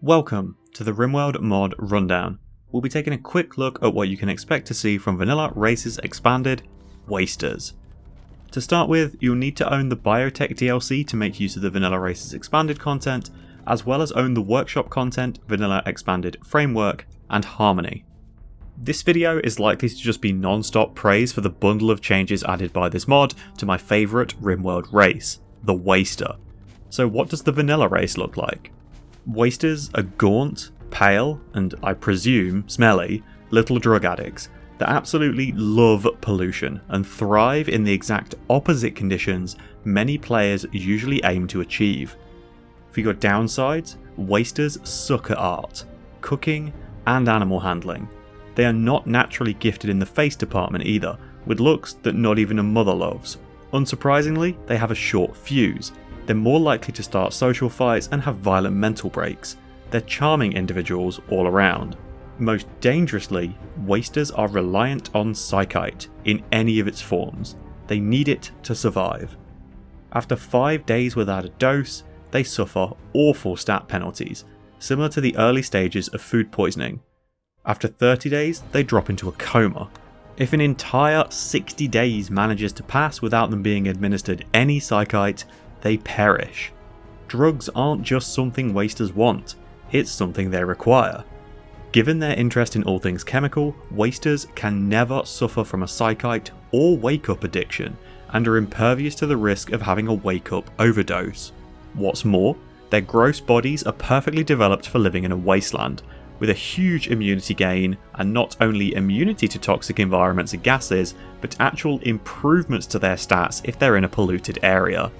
Welcome to the Rimworld mod rundown. We'll be taking a quick look at what you can expect to see from Vanilla Races Expanded, Waster'd. To start with, you'll need to own the Biotech DLC to make use of the Vanilla Races Expanded content, as well as own the workshop content, Vanilla Expanded Framework, and Harmony. This video is likely to just be non-stop praise for the bundle of changes added by this mod to my favourite Rimworld race, the Waster'd. So what does the vanilla race look like? Waster'ds are gaunt, pale, and I presume smelly, little drug addicts that absolutely love pollution and thrive in the exact opposite conditions many players usually aim to achieve. For your downsides, Waster'ds suck at art, cooking, and animal handling. They are not naturally gifted in the face department either, with looks that not even a mother loves. Unsurprisingly, they have a short fuse. They're more likely to start social fights and have violent mental breaks. They're charming individuals all around. Most dangerously, Waster'ds are reliant on Psychite in any of its forms. They need it to survive. After 5 days without a dose, they suffer awful stat penalties, similar to the early stages of food poisoning. After 30 days, they drop into a coma. If an entire 60 days manages to pass without them being administered any Psychite, they perish. Drugs aren't just something Waster'ds want, it's something they require. Given their interest in all things chemical, Waster'ds can never suffer from a Psychite or wake-up addiction, and are impervious to the risk of having a wake-up overdose. What's more, their gross bodies are perfectly developed for living in a wasteland, with a huge immunity gain, and not only immunity to toxic environments and gases, but actual improvements to their stats if they're in a polluted area.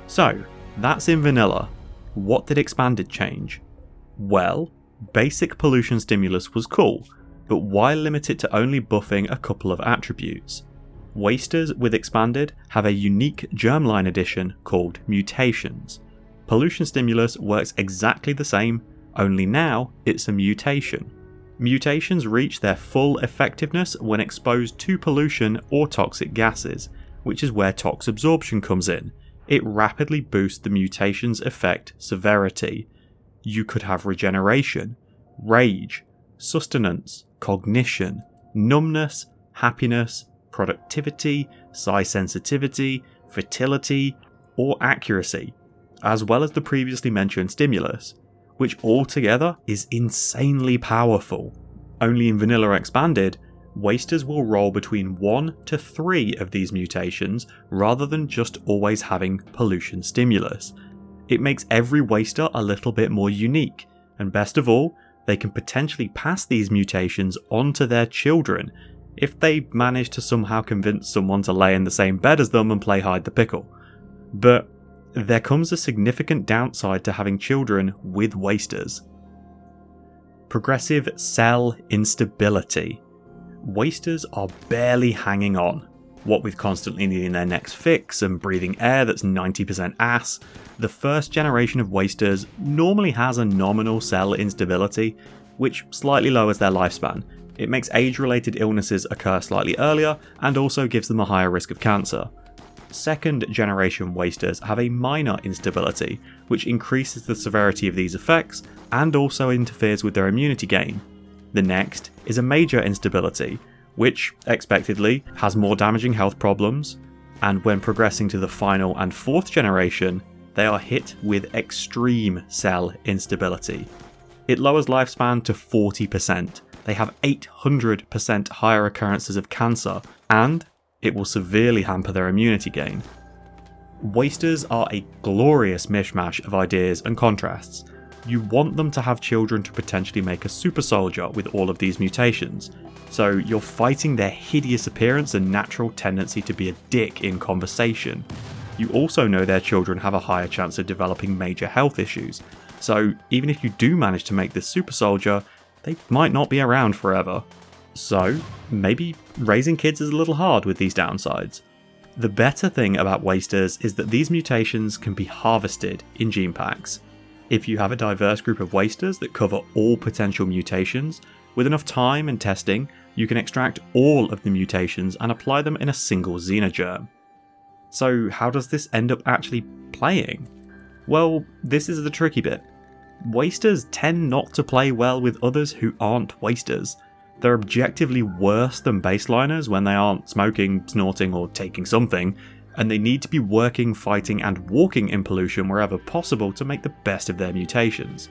So, that's in vanilla. What did Expanded change? Well, basic pollution stimulus was cool, but why limit it to only buffing a couple of attributes? Waster'ds with Expanded have a unique germline addition called mutations. Pollution stimulus works exactly the same, only now it's a mutation. Mutations reach their full effectiveness when exposed to pollution or toxic gases, which is where tox absorption comes in. It rapidly boosts the mutation's effect severity. You could have regeneration, rage, sustenance, cognition, numbness, happiness, productivity, size sensitivity, fertility, or accuracy, as well as the previously mentioned stimulus, which altogether is insanely powerful. Only in Vanilla Expanded, Waster'ds will roll between 1 to 3 of these mutations rather than just always having pollution stimulus. It makes every Waster a little bit more unique, and best of all, they can potentially pass these mutations on to their children if they manage to somehow convince someone to lay in the same bed as them and play hide the pickle. But there comes a significant downside to having children with Waster'ds. Progressive cell instability. Waster'ds are barely hanging on. What with constantly needing their next fix and breathing air that's 90% ass, the first generation of Waster'ds normally has a nominal cell instability, which slightly lowers their lifespan. It makes age-related illnesses occur slightly earlier and also gives them a higher risk of cancer. Second generation Waster'ds have a minor instability, which increases the severity of these effects and also interferes with their immunity gain. The next is a major instability, which, expectedly, has more damaging health problems, and when progressing to the final and fourth generation, they are hit with extreme cell instability. It lowers lifespan to 40%, they have 800% higher occurrences of cancer, and it will severely hamper their immunity gain. Waster'ds are a glorious mishmash of ideas and contrasts. You want them to have children to potentially make a super soldier with all of these mutations, so you're fighting their hideous appearance and natural tendency to be a dick in conversation. You also know their children have a higher chance of developing major health issues, so even if you do manage to make this super soldier, they might not be around forever. So maybe raising kids is a little hard with these downsides. The better thing about Waster'ds is that these mutations can be harvested in gene packs. If you have a diverse group of Waster'ds that cover all potential mutations, with enough time and testing, you can extract all of the mutations and apply them in a single xenogerm. So how does this end up actually playing? Well, this is the tricky bit. Wasters tend not to play well with others who aren't wasters. They're objectively worse than baseliners when they aren't smoking, snorting, or taking something, and they need to be working, fighting, and walking in pollution wherever possible to make the best of their mutations.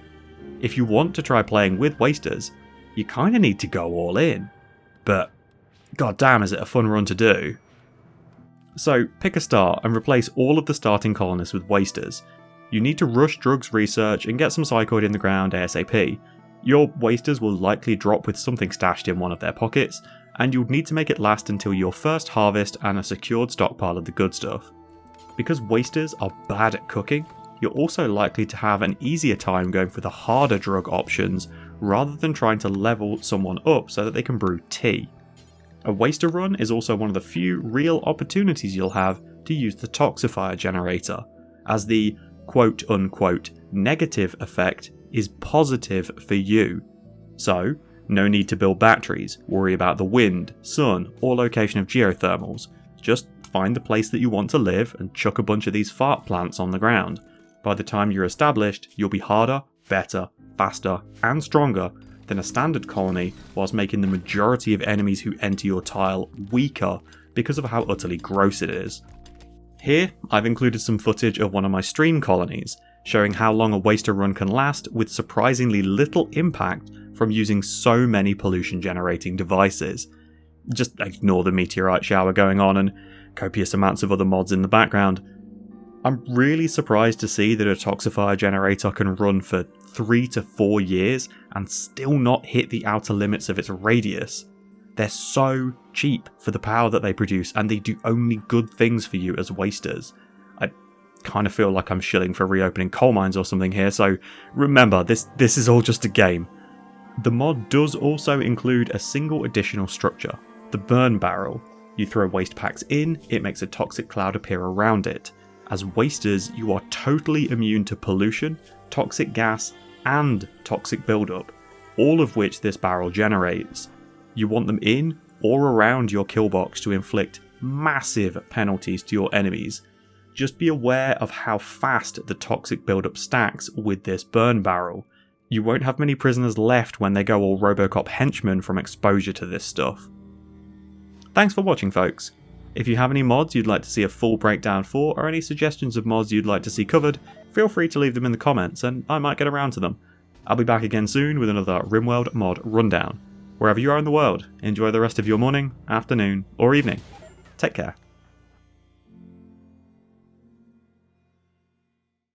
If you want to try playing with wasters, you kinda need to go all in. But goddamn, is it a fun run to do. So pick a start and replace all of the starting colonists with wasters. You need to rush drugs research and get some psychoid in the ground ASAP. Your wasters will likely drop with something stashed in one of their pockets, and you'll need to make it last until your first harvest and a secured stockpile of the good stuff. Because wasters are bad at cooking, you're also likely to have an easier time going for the harder drug options rather than trying to level someone up so that they can brew tea. A waster run is also one of the few real opportunities you'll have to use the toxifier generator, as the quote-unquote negative effect is positive for you. So, no need to build batteries, worry about the wind, sun, or location of geothermals. Just find the place that you want to live and chuck a bunch of these fart plants on the ground. By the time you're established, you'll be harder, better, faster, and stronger than a standard colony, whilst making the majority of enemies who enter your tile weaker because of how utterly gross it is. Here, I've included some footage of one of my stream colonies, showing how long a waster run can last with surprisingly little impact from using so many pollution generating devices. Just ignore the meteorite shower going on and copious amounts of other mods in the background. I'm really surprised to see that a toxifier generator can run for 3 to 4 years and still not hit the outer limits of its radius. They're so cheap for the power that they produce, and they do only good things for you as wasters. I kind of feel like I'm shilling for reopening coal mines or something here, so remember, this is all just a game. The mod does also include a single additional structure, the burn barrel. You throw waste packs in, it makes a toxic cloud appear around it. As wasters, you are totally immune to pollution, toxic gas, and toxic buildup, all of which this barrel generates. You want them in or around your kill box to inflict massive penalties to your enemies. Just be aware of how fast the toxic buildup stacks with this burn barrel. You won't have many prisoners left when they go all Robocop henchmen from exposure to this stuff. Thanks for watching, folks. If you have any mods you'd like to see a full breakdown for, or any suggestions of mods you'd like to see covered, feel free to leave them in the comments and I might get around to them. I'll be back again soon with another Rimworld mod rundown. Wherever you are in the world, enjoy the rest of your morning, afternoon, or evening. Take care.